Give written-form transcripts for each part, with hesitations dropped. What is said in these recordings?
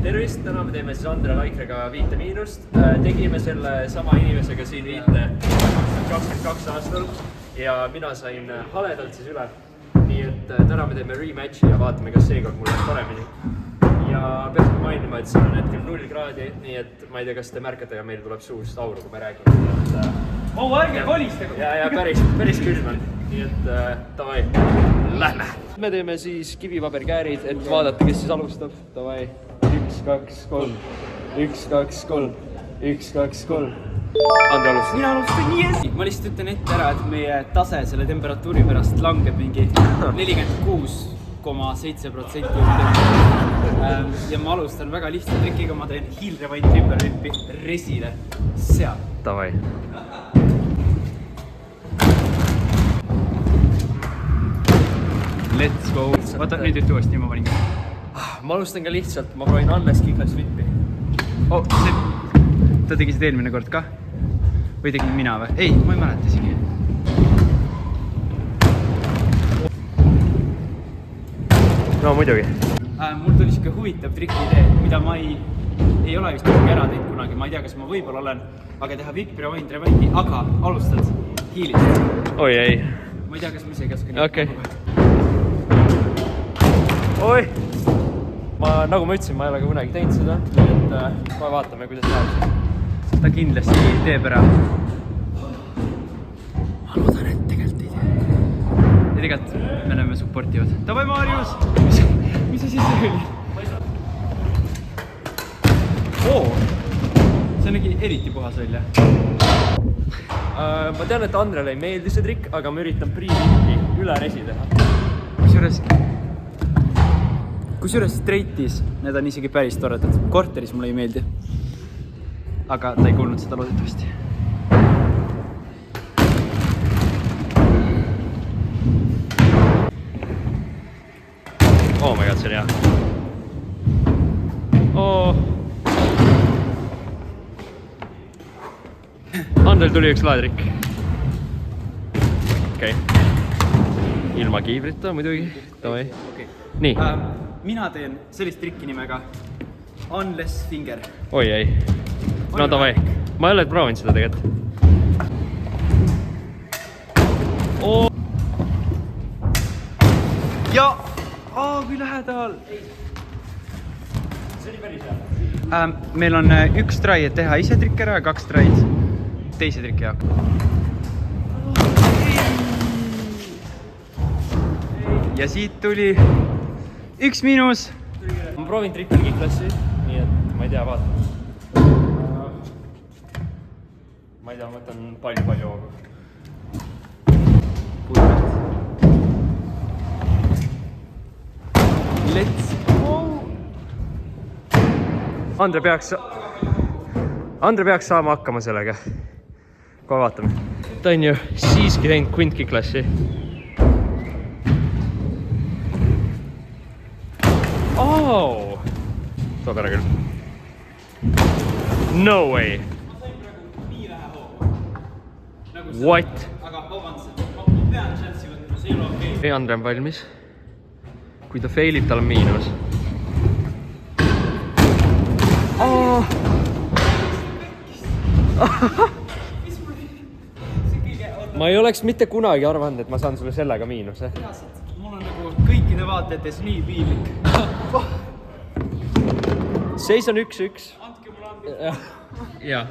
tervist, täna me teeme siis Andre Laikrega 5 miinust. Tegime selle sama inimesega siin 22 aastal ja mina sain haledalt siis üle. Nii et täna me teeme rematchi ja vaatame, kas seekord mul läheb paremini. Ja peaks mainima, et siin on hetkel 0 kraadi, nii et ma ei tea, kas te märkate, aga meil tuleb suust auru, kui me räägime. Ärge kolistage! Ja päris külm on. Nii et davai, lähme! Me teeme siis kivipaberi-käärid, et vaadata, kes siis alustab. Davai, 1, 2, 3, 1, 2, 3, 1, 2, 3. Andre alustab. Mina alustan nii hästi. Ma lihtsalt ütlen ette ära, et meie tase selle temperatuuri pärast langeb mingi 46,7%. Ja ma alustan väga lihtsalt trikiga, ma teen heel rewind triple whippi resile seal. Davai. Let's go. Vaata, nüüd ütle uuesti, nii ma panin. Ma alustan ka lihtsalt, ma proovin Annes kiklas whippi. Ta tegi seda eelmine kord ka? Või tegin mina või? Ei, ma ei mäleta isegi. No muidugi. Mul tuli siuke huvitav trikki idee, mida ma ei ole vist ära teinud kunagi. Ma ei tea, kas ma võib-olla olen, aga teha whip rewindi, aga alustad heelist. Oi ei. Ma ei tea, kas ma isegi oskan nii. Okei. Oi! Nagu ma ütlesin, ma ei ole ka kunagi teinud seda, nii et kohe vaatame, kuidas läheb. Ta kindlasti teeb ära. Ma loodan, et tegelikult ei tee. Ja tegelikult me oleme supportivad. Davai, Marius! Mis asi see oli? See nägi eriti puhas välja. Ma tean, et Andrele ei meeldi see trikk, aga ma üritan pre-whippi üle resi teha. Kusjuures straightis need on isegi päris toredad. Korteris mulle ei meeldi. Aga ta ei kuulnud seda loodetavasti. Oh my god, see on hea. Andrel tuli üks laetrikk. Okei. Ilma kiivrita muidugi. Davai. Nii. Mina teen sellist trikki nimega Unless Finger. Oi ei. No davai. Ma ei ole proovinud seda tegelikult. Ja! Kui lähedal! See oli päris hea. Meil on üks try, et teha ise trikk ära ja 2 try'd teise trikki jaoks. Ja siit tuli 1 miinus. Ma proovin triple kiklassi, nii et ma ei tea, vaata. Ma ei tea, ma võtan palju hoogu. Let's go! Andre peaks saama hakkama sellega. Kohe vaatame. Ta on ju siiski teinud quint kiklassi. Tuleb ära küll. No way! What? Aga vabandused, ma pean šanssi võtma, see ei ole okei. Andre on valmis. Kui ta failib, tal on miinus. Ma ei oleks mitte kunagi arvanud, et ma saan sulle sellega miinuse. Mul on nagu kõikide vaatetes nii piinlik. Seis on 1-1. Andke mulle andeks. Jaa,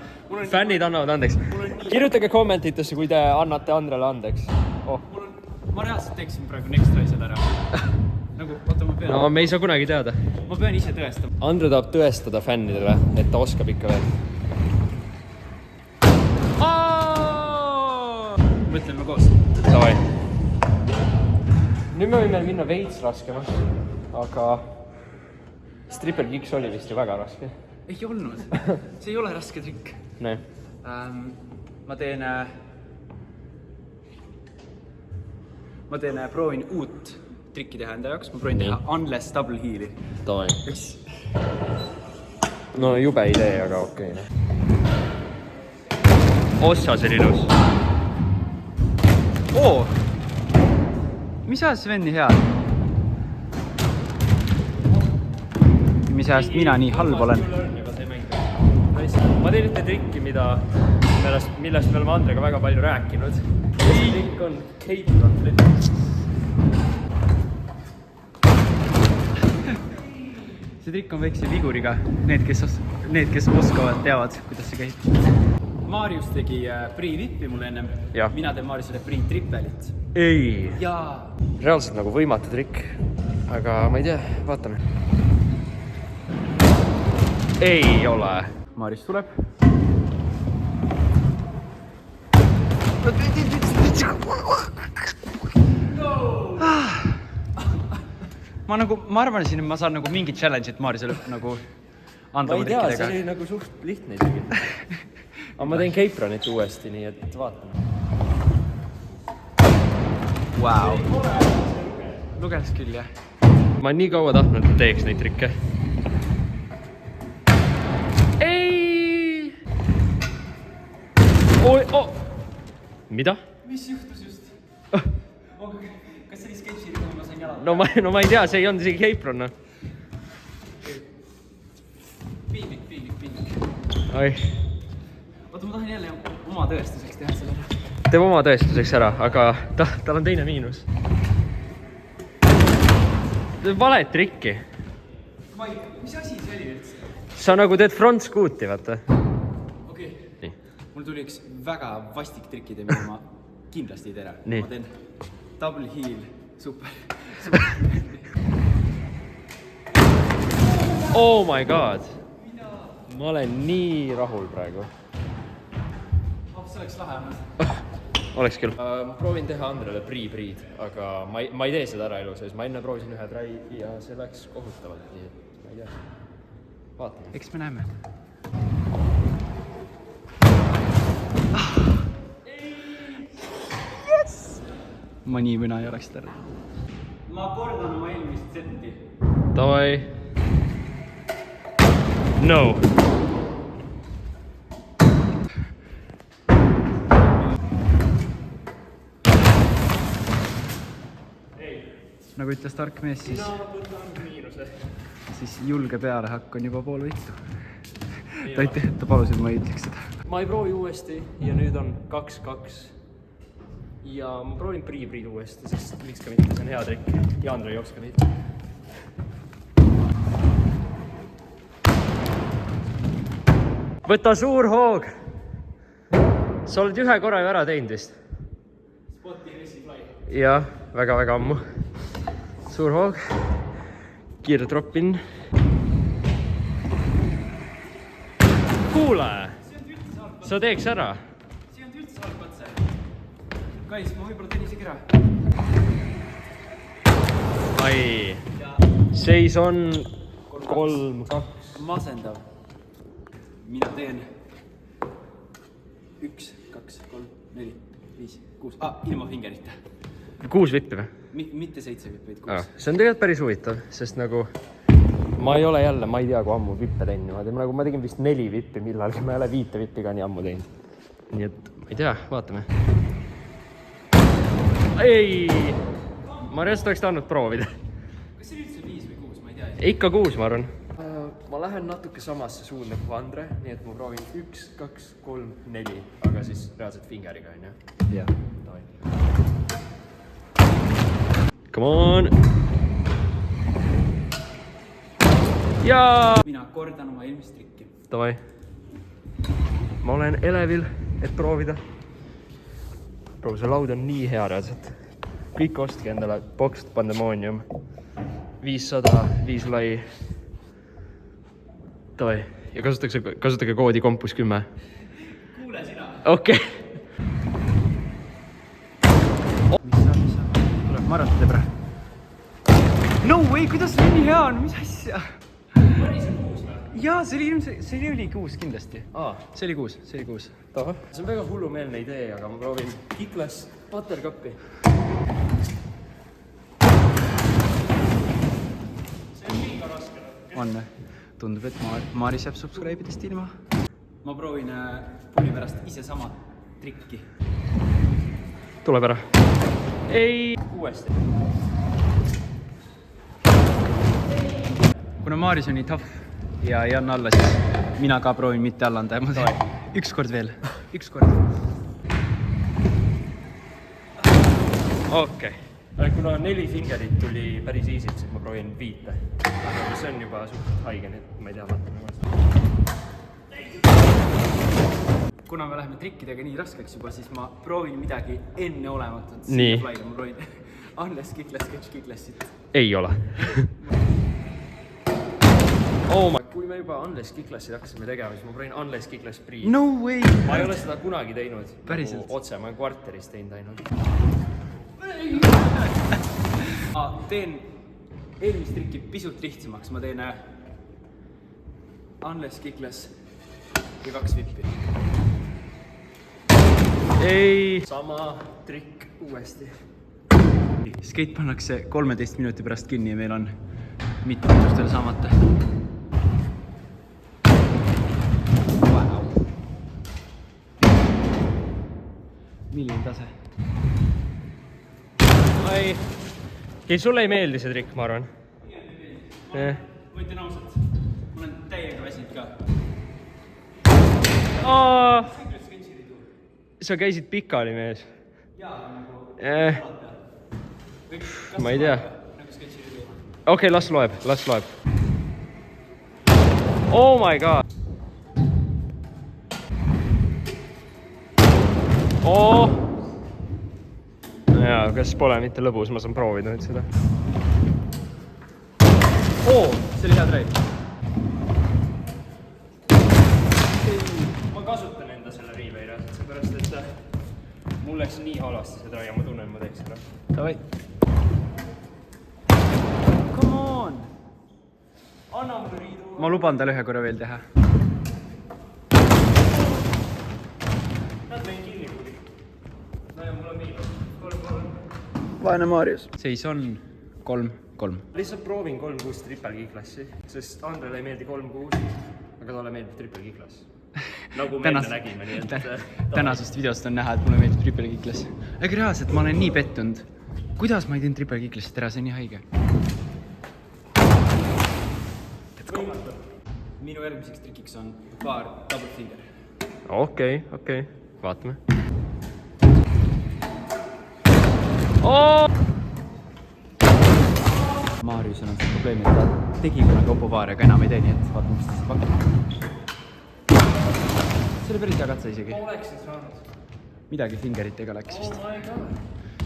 fännid annavad andeks. Kirjutage kommentitesse, kui te annate Andrele andeks. Ma reaalselt teeksin praegu next try seda ära. Nagu, oota, ma pean. No me ei saa kunagi teada. Ma pean ise tõestama. Andre tahab tõestada fännidele, et ta oskab ikka veel. Mõtleme koos. Davai. Nüüd me võime minna veits raskemaks, aga triple kicks oli vist ju väga raske. Ei olnud. See ei ole raske trikk. Nee. Ma proovin uut trikki teha enda jaoks. Ma proovin teha unless double heel'i. Davai. No jube idee, aga okei. Ossa, see oli ilus. Mis ajas Sveni hea? mis ajast mina nii halb olen. Ma teen ühte trikki, millest me oleme Andrega väga palju rääkinud. See trikk on Capron flip. See trikk on väikse viguriga. Need, kes oskavad, teavad, kuidas see käib. Marius tegi pre-vippi mulle ennem. Ja. Mina teen Mariusele pre-trippelit. Ei. Jaa. Reaalselt nagu võimatu trikk. Aga ma ei tea, vaatame. Ei ole. Marius tuleb. Ma arvasin, et ma saan nagu mingi challenge, et Mariusele nagu anda ma ei tea, see oli nagu suht lihtne isegi. Aga ma teen Capronit uuesti, nii et vaatame. Wow. Luges küll, jah. Ma olen nii kaua tahtnud, et teeks neid trikke. Ei! Oi, oh! Mida? Mis juhtus just? Kas see oli sketši, kui ma sain jalad? No ma ei tea, see ei olnud isegi Capron. Piinlik. Oi. Oota, ma tahan jälle oma tõestuseks teha selle ära. Teeb oma tõestuseks ära, aga tal on teine miinus. Valet trikki. Mis asi see oli üldse? Sa nagu teed front scoot'i, vaata. Okei. Nii. Mul tuli üks väga vastik trikide, mida ma kindlasti ei tea. Nii. Ma teen double heel, super. Oh my god. Ma olen nii rahul praegu. See oleks lahe olnud. Oleks küll. Ma proovin teha Andrele pre-breed, aga ma ei tee seda ära elu sees. Ma enne proovisin ühe trai ja see läks kohutavalt, nii et ma ei tea. Vaatame. Eks me näeme. Yes! Ma nii mõna ei oleks täna. Ma kordan oma eelmist setti. Davai. No. Nagu ütles tark mees, siis julge pealehakk on juba pool võitu. Ta palus, et ma ei ütleks seda. Ma ei proovi uuesti ja nüüd on 2-2. Ja ma proovin pre-breed uuesti, sest miks ka mitte, see on hea trikk. Ja Andre ei jookska neid. Võta suur hoog! Sa oled ühe korra ju ära teinud vist. Spotti Ressi Fly. Jah, väga-väga ammu. Suur hoog. Kiire drop in. Kuule! Sa teeks ära. See on üldse halb katse. Kais, ma võib-olla teen isegi ära. Ai. Seis on 3-2. Masendav. Mina teen 1, 2, 3, 4, 5, 6. Ilma fingerita. 6 vippi või? Mitte 7 vippi, vaid 6. See on tegelikult päris huvitav, sest nagu ma ei ole jälle, ma ei tea, kui ammu vippe teinud. Ma tegin vist 4 vippi millalgi, ma ei ole 5 vippi ka nii ammu teinud. Nii et ma ei tea, vaatame. Ei! Ma reast oleks tahtnud proovida. Kas see oli üldse 5 või 6, ma ei tea. Ikka 6, ma arvan. Ma lähen natuke samasse suunda kui Andre, nii et ma proovin 1, 2, 3, 4, aga siis reaalselt fingeriga, on ju? Jah. Come on! Jaa! Mina kordan oma eelmist trikki. Davai. Ma olen elevil, et proovida. See laud on nii hea reaalselt. Kõik ostke endale Boxed Pandemonium. 500, 5 lai. Davai. Ja kasutage koodi Kompus10. Kuule sina. Okei. Mis saab? Tuleb Marata teeb ära. No way, kuidas see nii hea on? Mis asja? Oli see 6 või? Jaa, see oli 6 kindlasti. See oli 6. Taha. See on väga hullumeelne idee, aga ma proovin Kiklas buttercupi. See on liiga raske. On. Tundub, et Maris jääb subscribe'idest ilma. Ma proovin pulli pärast ise sama trikki. Tuleb ära. Ei. Uuesti. kuna Maaris on nii tough ja ei anna alla, siis mina ka proovin mitte alla anda ja ma teen ükskord veel, ükskord. Okei. Kuna 4 fingerit tuli päris easy't, siis ma proovin 5. Aga see on juba suht haige, nii et ma ei tea, vaatame. Kuna me läheme trikkidega nii raskeks juba, siis ma proovin midagi enneolematut. Nii. Ma proovin Unless Kickless, Sketch Kicklessit. Ei ole. Kui me juba Unless Kicklessit hakkasime tegema, siis ma proovin Unless Kickless Breed. No way! Ma ei ole seda kunagi teinud. Päriselt? Nagu otse, ma olen kvarteris teinud ainult. Ma teen eelmist trikki pisut lihtsamaks. Ma teen Unless Kickless ja 2 vippi. Ei. Sama trikk uuesti. Skate pannakse 13 minuti pärast kinni ja meil on mitu minust veel saamata. Wow. Milline tase? Ei, sulle ei meeldi see trikk, ma arvan. Ma ütlen ausalt, ma olen täiega väsinud ka. Sa käisid pikali, mees. Jaa, nagu... Ma ei tea. Okei, las loeb. Oh my god. Jaa, kas pole mitte lõbus, ma saan proovida nüüd seda. See oli hea drive. Ma kasutan enda selle riiveira, seepärast, et mul läks nii halvasti see drive ja ma tunnen, et ma teeks seda. Davai. Come on! Anna mulle riidu. Ma luban tal ühe korra veel teha. Nad lõin kinni kuli. No ja mul on miinus. 3-3. Vaene Marius. Seis on 3-3. Lihtsalt proovin 3-6 triple kicklessi, sest Andrele ei meeldi 3-6, aga talle meeldib triple kickless. Nagu me enne nägime, nii et... Tänasest videost on näha, et mulle meeldib triple kickless. Aga reaalselt ma olen nii pettunud. Kuidas ma ei teinud triple kicklessit ära, see on nii haige. Minu järgmiseks trikiks on paar double finger. Okei, vaatame. Marius on see probleem, et ta tegi kunagi opovaari, aga enam ei tee, nii et vaatame, mis ta saab pakkuda. See oli päris hea katse isegi. Ma oleksin saanud. Midagi fingeritega läks vist. Oh my god.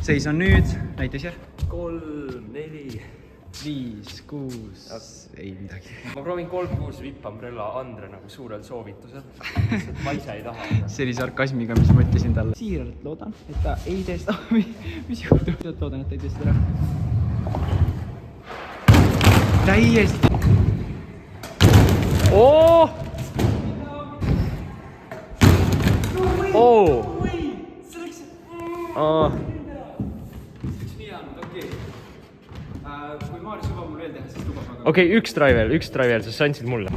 Seis on nüüd, näitas jah? 3, 4, 5, 6, ei midagi. Ma proovin 3-6 vippambrella Andre nagu suurel soovitusel. Ma ise ei taha. See oli sarkasmiga, mis ma ütlesin talle. Siiralt loodan, et ta ei tee seda. Mis juhtub? Loodan, et ta ei tee seda ära. Täiesti! See läks... Nii on, okei. Kui Maaris lubab mul veel teha, siis lubab aga... Okei, üks drive veel, sest sa andsid mulle.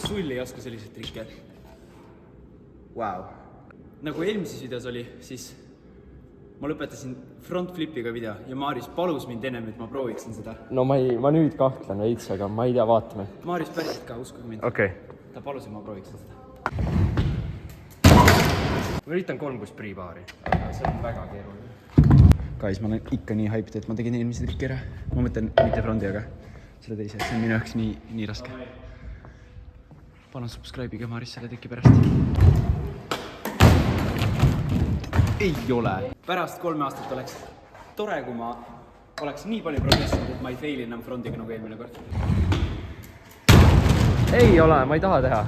Sul ei oska selliseid trikke. Wow. Nagu eelmises videos oli, siis ma lõpetasin front flipiga video ja Maaris palus mind ennem, et ma prooviksin seda. No ma nüüd kahtlen veits, aga ma ei tea, vaatame. Maaris päriselt ka, uskuge mind. Okei. Ta palus, et ma prooviksin seda. Ma üritan 3-6 priibaari, aga see on väga keeruline. Guys, ma olen ikka nii hyped, et ma tegin eelmise trikki ära. Ma mõtlen mitte frondi, aga selle teise, see on minu jaoks nii raske. Palun subscribe'iga Maaris selle trikki pärast. Ei ole. Pärast 3 aastat oleks tore, kui ma oleks nii palju progressinud, et ma ei faili enam frondiga nagu eelmine kord. Ei ole, ma ei taha teha.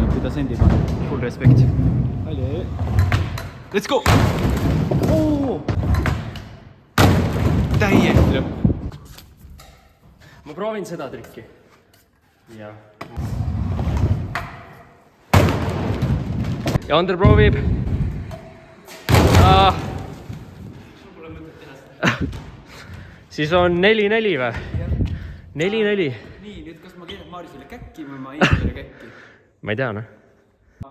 Kui ta sendib, on full respect. Let's go! Täiesti lõpp. Ma proovin seda trikki. Ja Ander proovib. Siis on 4-4 või? 4-4. Nii, nüüd kas ma keeran Maarisele käkki või ma ei keera käkki? Ma ei tea, noh.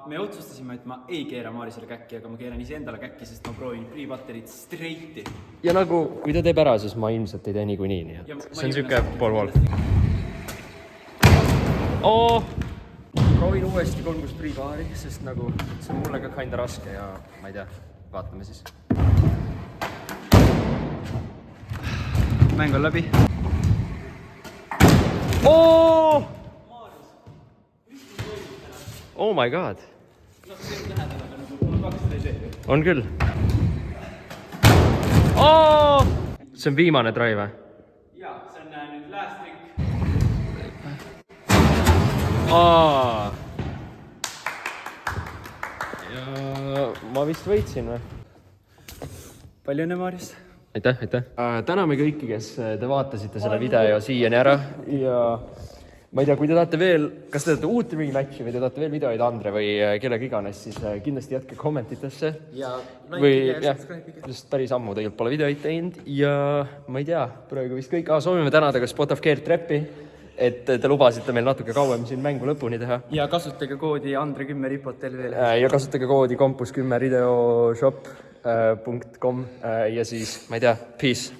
me otsustasime, et ma ei keera Maarisele käkki, aga ma keeran iseendale käkki, sest ma proovin pre-batterit straight'i. Ja nagu, kui ta teeb ära, siis ma ilmselt ei tee niikuinii, nii et see on siuke pool-pool. Proovin uuesti 3-6 pre-baari, sest nagu see on mulle ka kinda raske ja ma ei tea, vaatame siis. Mäng on läbi. Oh my god. On küll. See on viimane drive, või? Jaa, see on nüüd last trick. Ja ma vist võitsin, või? Palju õnne, Maaris. Aitäh. Täname kõiki, kes te vaatasite selle video siiani ära ja ma ei tea, kui te tahate veel, kas te tahate uut rematchi või te tahate veel videoid Andre või kellega iganes, siis kindlasti jätke kommentitesse. Ja või jah, just päris ammu tegelikult pole videoid teinud ja ma ei tea, praegu vist kõik. Soovime tänada ka Spot of Care Trappi, et te lubasite meil natuke kauem siin mängu lõpuni teha. Ja kasutage koodi Andre10 Ripotel veel. Ja kasutage koodi Campus10 videoshop.com ja siis, ma ei tea, peace.